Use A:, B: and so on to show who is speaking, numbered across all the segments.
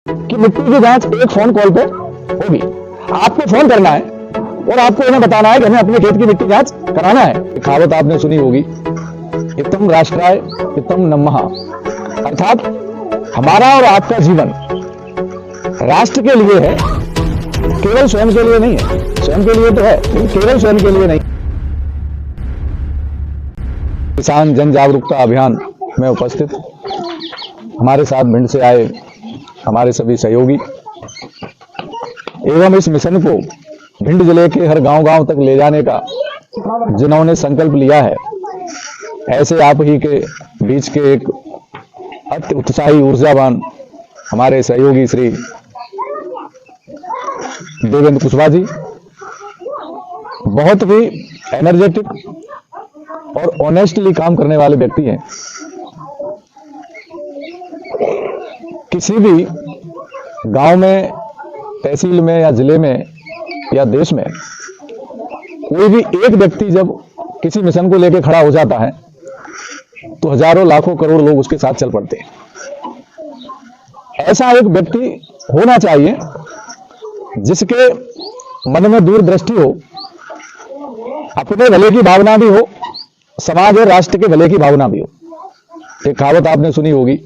A: कि मिट्टी की जांच एक फोन कॉल पे होगी। आपको फोन करना है और आपको इन्हें बताना है कि हमें अपने खेत की मिट्टी जांच कराना है। कहावत आपने सुनी होगी, इत्थम राष्ट्राय इत्थम नमः, अर्थात हमारा और आपका जीवन राष्ट्र के लिए है, केवल स्वयं के लिए नहीं है। स्वयं के लिए तो है लेकिन केवल स्वयं के लिए नहीं। किसान जन जागरूकता अभियान में उपस्थित हमारे साथ भिंड से आए हमारे सभी सहयोगी एवं इस मिशन को भिंड जिले के हर गांव-गांव तक ले जाने का जिन्होंने संकल्प लिया है, ऐसे आप ही के बीच के एक अति उत्साही ऊर्जावान हमारे सहयोगी श्री देवेंद्र कुशवाहा जी बहुत ही एनर्जेटिक और ऑनेस्टली काम करने वाले व्यक्ति हैं। किसी भी गांव में, तहसील में या जिले में या देश में कोई भी एक व्यक्ति जब किसी मिशन को लेकर खड़ा हो जाता है तो हजारों लाखों करोड़ लोग उसके साथ चल पड़ते हैं। ऐसा एक व्यक्ति होना चाहिए जिसके मन में दूरदृष्टि हो, अपने भले की भावना भी हो, समाज और राष्ट्र के भले की भावना भी हो। एक कहावत आपने सुनी होगी,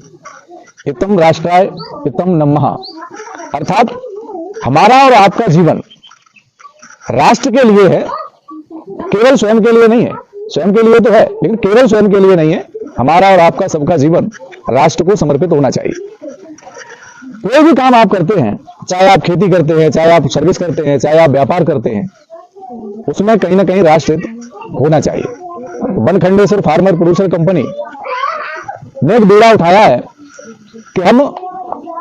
A: इत्थम राष्ट्राय इत्थम नमः, अर्थात हमारा और आपका जीवन राष्ट्र के लिए है, केवल स्वयं के लिए नहीं है। स्वयं के लिए तो है लेकिन केवल स्वयं के लिए नहीं है। हमारा और आपका सबका जीवन राष्ट्र को समर्पित होना चाहिए। कोई भी काम आप करते हैं, चाहे आप खेती करते हैं, चाहे आप सर्विस करते हैं, चाहे आप व्यापार करते हैं, उसमें कहीं ना कहीं राष्ट्र होना चाहिए। बनखंडेश्वर फार्मर प्रोड्यूसर कंपनी ने एक बीड़ा उठाया है कि हम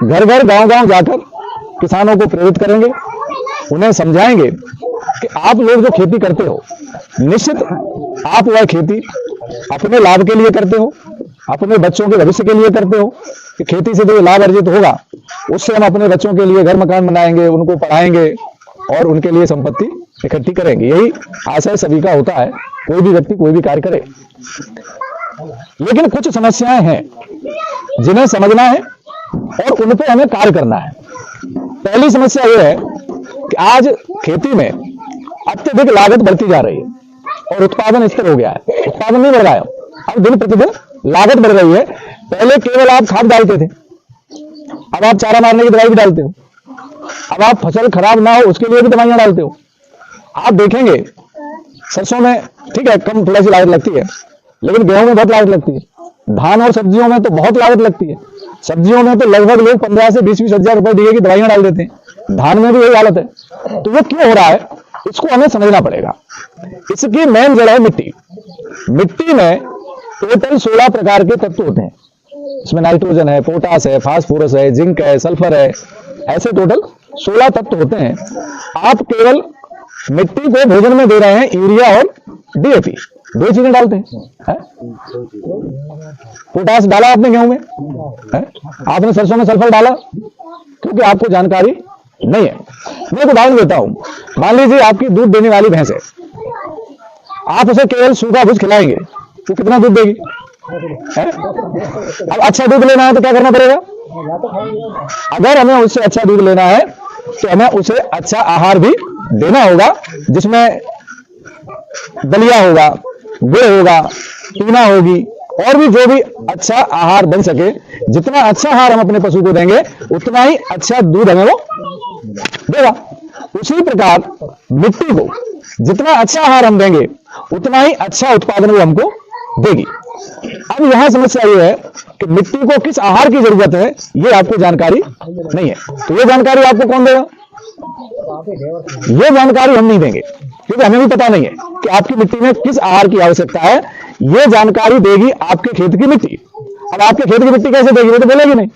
A: घर घर गांव-गांव जाकर किसानों को प्रेरित करेंगे, उन्हें समझाएंगे कि आप लोग जो खेती करते हो, निश्चित आप वह खेती अपने लाभ के लिए करते हो, अपने बच्चों के भविष्य के लिए करते हो कि खेती से जो लाभ अर्जित होगा उससे हम अपने बच्चों के लिए घर मकान बनाएंगे, उनको पढ़ाएंगे और उनके लिए संपत्ति इकट्ठी करेंगे। यही आशय सभी का होता है, कोई भी व्यक्ति कोई भी कार्य करे। लेकिन कुछ समस्याएं हैं जिन्हें समझना है और उन पर हमें कार्य करना है। पहली समस्या यह है कि आज खेती में अत्यधिक लागत बढ़ती जा रही है और उत्पादन स्थिर हो गया है। उत्पादन नहीं बढ़ रहा है, अब दिन प्रतिदिन लागत बढ़ रही है। पहले केवल आप खाद डालते थे, अब आप चारा मारने की दवाई भी डालते हो, अब आप फसल खराब ना हो उसके लिए भी दवाइयां डालते हो। आप देखेंगे सरसों में ठीक है कम थोड़ा सी लागत लगती है, लेकिन गेहूं में बहुत लागत लगती है। धान और सब्जियों में तो बहुत लागत लगती है। सब्जियों में तो लगभग लोग 15 से 20-20 हजार रुपए डीए की दवाइयां डाल देते हैं। धान में भी यही हालत है। तो ये क्यों हो रहा है, इसको हमें समझना पड़ेगा। इसकी मेन जड़ है मिट्टी। मिट्टी में टोटल 16 प्रकार के तत्व होते हैं। इसमें नाइट्रोजन है, पोटास है, फास्फोरस है, जिंक है, सल्फर है, ऐसे टोटल 16 तत्व होते हैं। आप केवल मिट्टी को भोजन में दे रहे हैं यूरिया और डीएपी, दो चीजें डालते हैं। पोटास डाला आपने गेहूं में है? आपने सरसों में सल्फर डाला क्योंकि आपको जानकारी नहीं है। मैं एक उदाहरण देता हूं। मान लीजिए आपकी दूध देने वाली भैंस है, आप उसे केवल सूखा भूस खिलाएंगे तो कितना दूध देगी है? अब अच्छा दूध लेना है तो क्या करना पड़ेगा? अगर हमें उससे अच्छा दूध लेना है तो हमें उसे अच्छा आहार भी देना होगा, जिसमें दलिया होगा, गुड़ होगा, टीना होगी और भी जो भी अच्छा आहार बन सके। जितना अच्छा आहार हम अपने पशु को देंगे उतना ही अच्छा दूध हमें वो देगा। उसी प्रकार मिट्टी को जितना अच्छा आहार हम देंगे उतना ही अच्छा उत्पादन वो हमको देगी। अब यहां समस्या ये है कि मिट्टी को किस आहार की जरूरत है ये आपको जानकारी नहीं है। तो ये जानकारी आपको कौन देगा? ये जानकारी हम नहीं देंगे क्योंकि हमें भी पता नहीं है कि आपकी मिट्टी में किस आहार की आवश्यकता है। ये जानकारी देगी आपके खेत की मिट्टी। अब आपके खेत की मिट्टी कैसे देगी? वो तो बोलेगी नहीं।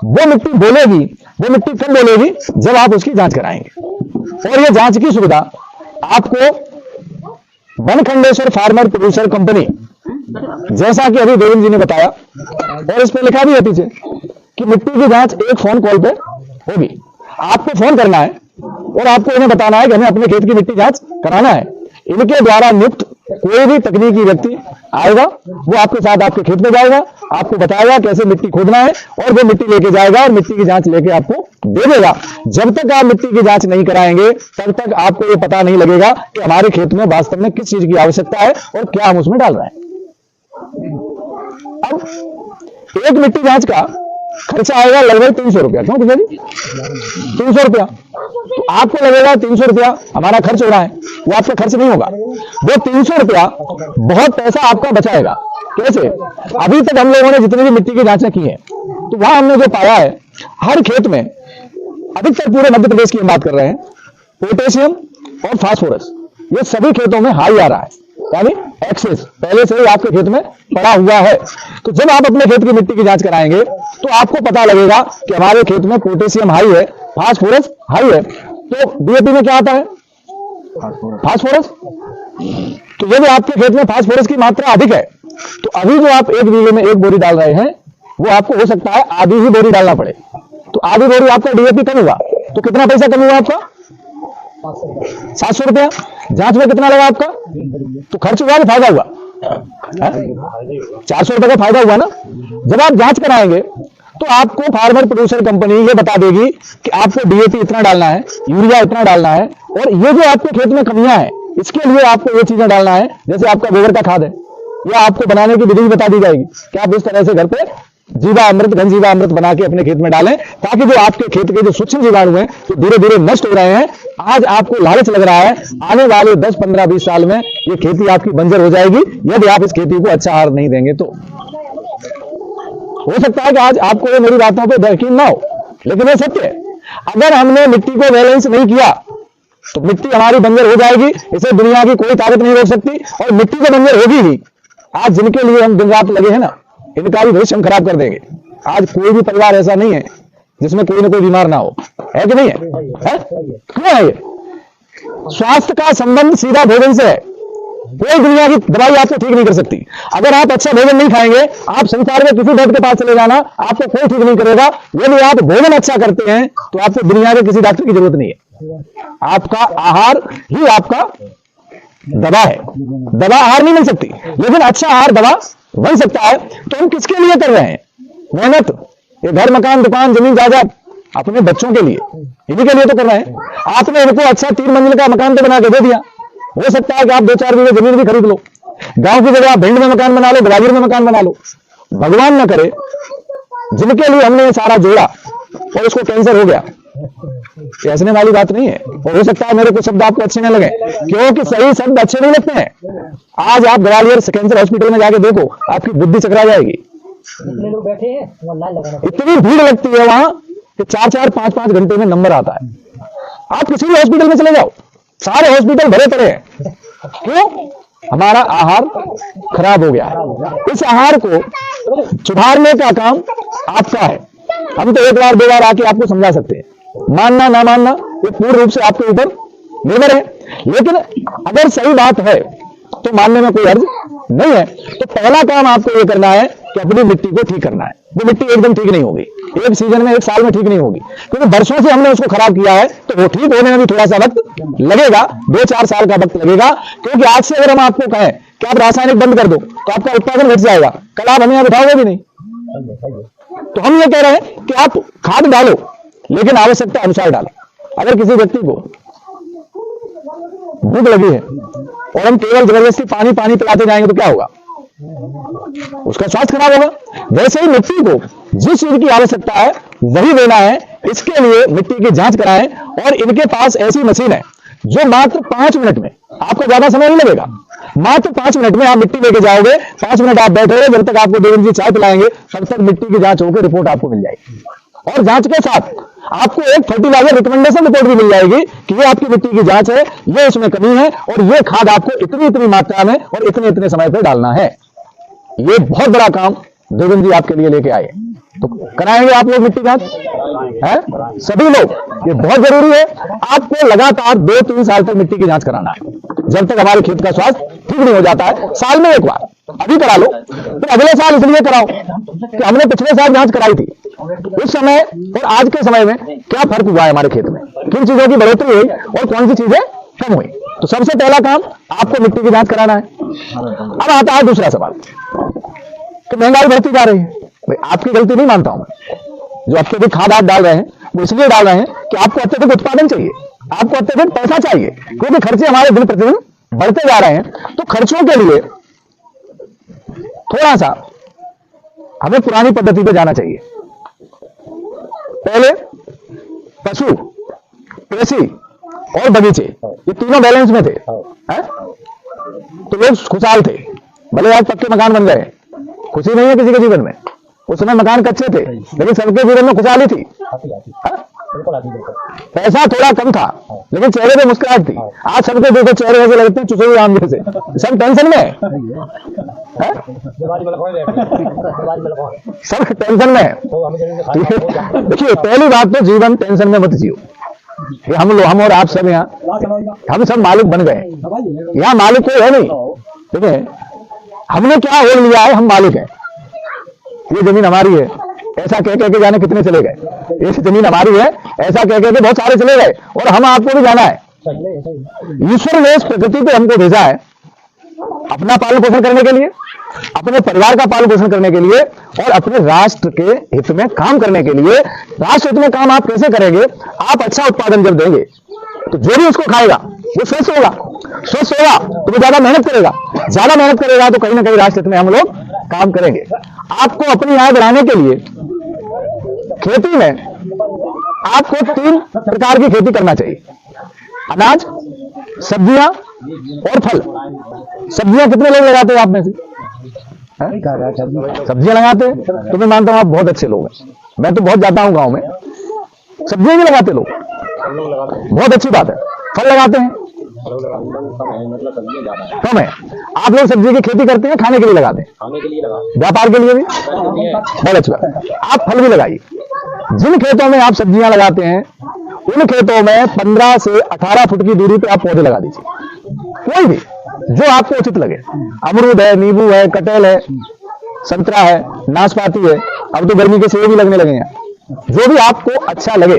A: वो मिट्टी बोलेगी, वो मिट्टी कब बोलेगी? जब आप उसकी जांच कराएंगे। और ये जांच की सुविधा आपको बनखंडेश्वर फार्मर प्रोड्यूसर कंपनी, जैसा कि अभी देवेंद्र जी ने बताया और इस पे लिखा भी है पीछे कि मिट्टी की जांच एक फोन कॉल पे होगी। आपको फोन करना है और आपको इन्हें बताना है कि हमें अपने खेत की मिट्टी जांच कराना है। इनके द्वारा नियुक्त कोई भी तकनीकी व्यक्ति आएगा, वो आपके साथ आपके खेत में जाएगा, आपको बताएगा कैसे मिट्टी खोदना है, और वो मिट्टी लेके जाएगा और मिट्टी की जांच लेके आपको दे देगा। जब तक आप मिट्टी की जांच नहीं कराएंगे तब तक आपको ये पता नहीं लगेगा कि हमारे खेत में वास्तव में किस चीज की आवश्यकता है और क्या हम उसमें डाल रहे हैं। अब एक मिट्टी जांच का खर्चा आएगा लगभग 300 रुपया। क्यों भैया जी? 300 रुपया। तो आपको लगेगा 300 रुपया हमारा खर्च हो रहा है, वो आपका खर्च नहीं होगा। वो 300 रुपया बहुत पैसा आपका बचाएगा। कैसे? अभी तक हम लोगों ने जितनी भी मिट्टी की जांचें की है, तो वहां हमने जो पाया है, हर खेत में अधिकतर पूरे मध्य प्रदेश की हम बात कर रहे हैं, पोटेशियम और फास्फोरस ये सभी खेतों में हाई आ रहा है, यानी एक्सेस पहले से ही आपके खेत में पड़ा हुआ है। तो जब आप अपने खेत की मिट्टी की जांच कराएंगे तो आपको पता लगेगा कि हमारे खेत में पोटेशियम हाई है, फास्फोरस हाई है। तो डीएपी में क्या आता है? फास्फोरस। तो यदि आपके खेत में फास्फोरस की मात्रा अधिक है, तो अभी जो आप 1 बीघे में 1 बोरी डाल रहे हैं, वो आपको हो सकता है आधी ही बोरी डालना पड़े। तो आधी बोरी आपका डीएपी कम हुआ तो कितना पैसा कम हुआ आपका? 700 रुपया। जांच में कितना लगा आपका? तो खर्च हुआ कि फायदा हुआ? 400 रुपए का फायदा हुआ ना। जब आप जांच कराएंगे तो आपको फार्मर प्रोड्यूसर कंपनी ये बता देगी कि आपको डीएपी इतना डालना है, यूरिया इतना डालना है, और ये जो आपके खेत में कमियां हैं इसके लिए आपको ये चीजें डालना है। जैसे आपका गोबर का खाद है, या आपको बनाने की विधि भी बता दी जाएगी कि आप इस तरह से घर पे जीवा अमृत, घन जीवा अमृत बना के अपने खेत में डालें, ताकि जो आपके खेत के जो सूक्ष्म जीवाणु हैं जो धीरे धीरे नष्ट हो रहे हैं, आज आपको लालच लग रहा है आने वाले 10, 15, 20 साल में ये खेती आपकी बंजर हो जाएगी यदि आप इस खेती को अच्छा आहार नहीं देंगे। तो हो सकता है कि आज आपको ये मेरी बातों पे यकीन ना हो, लेकिन ये सत्य है। अगर हमने मिट्टी को बैलेंस नहीं किया तो मिट्टी हमारी बंजर हो जाएगी। इसे दुनिया की कोई ताकत नहीं रोक सकती, और मिट्टी तो बंजर होगी ही। आज जिनके लिए हम दिन रात लगे हैं ना, इनका भी भविष्य हम खराब कर देंगे। आज कोई भी परिवार ऐसा नहीं है जिसमें कोई ना कोई बीमार ना हो, है कि नहीं है? क्यों है ये? स्वास्थ्य का संबंध सीधा भोजन से है। कोई दुनिया की दवाई आपको ठीक नहीं कर सकती। अगर आप अच्छा भोजन नहीं खाएंगे, आप संसार में किसी डॉक्टर के पास चले जाना, आपको कोई ठीक नहीं करेगा। यदि आप भोजन अच्छा करते हैं तो आपको दुनिया के किसी डॉक्टर की जरूरत नहीं है। आपका आहार ही आपका दवा है। दवा आहार नहीं मिल सकती, लेकिन अच्छा आहार दवा बन सकता है। तो हम किसके लिए कर रहे हैं मेहनत? ये घर, मकान, दुकान, जमीन, जायदाद अपने बच्चों के लिए, इन्हीं के लिए तो कर रहे हैं। आपने इनको अच्छा 3 मंजिल का मकान तो बना के दे दिया। हो सकता है कि आप 2-4 बीघे जमीन भी खरीद लो, गांव की जगह आप भिंड में मकान बना लो, ग्वालियर में मकान बना लो। भगवान न करे जिनके लिए हमने सारा जोड़ा और उसको कैंसर हो गया, हंसने वाली बात नहीं है। और हो सकता है मेरे कुछ शब्द आपको अच्छे न लगे, क्योंकि सही शब्द अच्छे नहीं लगते हैं। आज आप ग्वालियर कैंसर हॉस्पिटल में जाके देखो, आपकी बुद्धि चकरा जाएगी।
B: लोग बैठे हैं,
A: इतनी भीड़ लगती है वहां कि 4-4, 5-5 घंटे में नंबर आता है। आप किसी भी हॉस्पिटल में चले जाओ, सारे हॉस्पिटल भरे पड़े हैं। क्यों? हमारा आहार खराब हो गया है। इस आहार को सुधारने का काम आपका है। हम तो 1 बार 2 बार आके आपको समझा सकते हैं, मानना ना मानना ये पूर्ण रूप से आपके ऊपर निर्भर है। लेकिन अगर सही बात है तो मानने में कोई अर्ज नहीं है। तो पहला काम आपको ये करना है कि अपनी मिट्टी को ठीक करना है। वो मिट्टी एकदम ठीक नहीं होगी, एक सीजन में, 1 साल में ठीक नहीं होगी, क्योंकि वर्षों से हमने उसको खराब किया है। तो वो ठीक होने में भी थोड़ा सा वक्त लगेगा, 2-4 साल का वक्त लगेगा। क्योंकि आज से अगर हम आपको कहें कि आप रासायनिक बंद कर दो तो आपका उत्पादन घट जाएगा, कल आप हमें यहां बिठाओगे भी नहीं। तो हम ये कह रहे हैं कि आप खाद डालो, लेकिन आवश्यकता अनुसार डालो। अगर किसी व्यक्ति को भूख लगी है और हम केवल जबरदस्ती पानी पानी पिलाते जाएंगे तो क्या होगा? उसका स्वास्थ्य खराब होगा। वैसे ही मिट्टी को जिस चीज की आवश्यकता है वही देना है। इसके लिए मिट्टी की जांच कराएं, और इनके पास ऐसी मशीन है जो मात्र 5 मिनट में, आपको ज्यादा समय नहीं लगेगा, मात्र 5 मिनट में आप मिट्टी लेके जाओगे। 5 मिनट आप बैठोगे, जब तक आपको देवेंद्र जी चाय पिलाएंगे तब तक मिट्टी की जांच होकर रिपोर्ट आपको मिल जाएगी। और जांच के साथ आपको एक फर्टिलाइजर रिकमेंडेशन रिपोर्ट भी मिल जाएगी कि ये आपकी मिट्टी की जांच है, ये इसमें कमी है, और ये खाद आपको इतनी इतनी मात्रा में और इतने इतने समय पर डालना है। ये बहुत बड़ा काम देवेंद्र जी आपके लिए लेके आए। तो कराएंगे आप लोग मिट्टी जांच है? सभी लोग, ये बहुत जरूरी है। आपको लगातार 2-3 साल तक मिट्टी की जांच कराना है, जब तक हमारे खेत का स्वास्थ्य ठीक नहीं हो जाता है। साल में 1 बार अभी करा लो, फिर अगले साल इसलिए कराओ कि हमने पिछले साल जांच कराई थी। उस समय और आज के समय में क्या फर्क हुआ है हमारे खेत में, किन चीजों की बढ़ोतरी हुई और कौन सी चीजें कम हुई। तो सबसे पहला काम आपको मिट्टी की जांच कराना है। अब आता है दूसरा सवाल कि महंगाई बढ़ती जा रही है। भाई आपकी गलती नहीं मानता हूं, जो अत्यधिक खाद आप डाल रहे हैं वो इसलिए डाल रहे हैं कि आपको अत्यधिक उत्पादन चाहिए, आपको अत्यधिक पैसा चाहिए, क्योंकि खर्चे हमारे दिन प्रतिदिन बढ़ते जा रहे हैं। तो खर्चों के लिए थोड़ा सा हमें पुरानी पद्धति पे जाना चाहिए। पहले पशु, कृषि और बगीचे ये तीनों बैलेंस में थे, है? तो लोग खुशहाल थे। भले आज पक्के मकान बन गए, खुशी नहीं है किसी के जीवन में। उस समय मकान कच्चे थे, लेकिन सबके जीवन में खुशहाली थी। पैसा थोड़ा कम था, लेकिन चेहरे पे मुस्कुराहट थी। आज सबके देखो चेहरे ऐसे लगते हैं चुसे हुए आम जैसे, सब टेंशन में है? सब टेंशन में है। देखिए, पहली बात तो जीवन टेंशन में मत जियो। ये हम और आप सब यहाँ हम सब मालिक बन गए। यहाँ मालिक कोई है नहीं। देखिए, हमने क्या ओढ़ लिया है, हम मालिक हैं। ये जमीन हमारी है ऐसा कह के जाने कितने चले गए। ये जमीन हमारी है ऐसा कह के बहुत सारे चले गए, और हम आपको भी जाना है। ईश्वर ने इस प्रकृति पे हमको भेजा है अपना पालन पोषण करने के लिए, अपने परिवार का पालन पोषण करने के लिए, और अपने राष्ट्र के हित में काम करने के लिए। राष्ट्र हित में काम आप कैसे करेंगे? आप अच्छा उत्पादन जब देंगे तो जो भी उसको खाएगा वो स्वस्थ होगा। स्वस्थ होगा तो वो ज्यादा मेहनत करेगा, ज्यादा मेहनत करेगा तो कहीं ना कहीं राष्ट्र हित में हम लोग काम करेंगे। आपको अपनी आय बढ़ाने के लिए खेती में आपको 3 प्रकार की खेती करना चाहिए: अनाज, सब्जियां और फल। सब्जियां कितने लोग लगाते हैं आप में से? सब्जियां लगाते हैं तो मैं मानता हूं आप बहुत अच्छे लोग हैं। मैं तो बहुत जाता हूं गांव में, सब्जियां भी लगाते लोग, बहुत अच्छी बात है। फल लगाते हैं कम है। आप लोग सब्जी की खेती करते हैं खाने के लिए लगाते हैं, व्यापार के लिए भी बहुत अच्छा। आप फल भी लगाइए। जिन खेतों में आप सब्जियां लगाते हैं उन खेतों में 15 से 18 फुट की दूरी पे आप पौधे लगा दीजिए, कोई भी जो आपको उचित लगे। अमरूद है, नींबू है, कटहल है, संतरा है, नाशपाती है, अब तो गर्मी के सेब भी लगने लगे हैं। जो भी आपको अच्छा लगे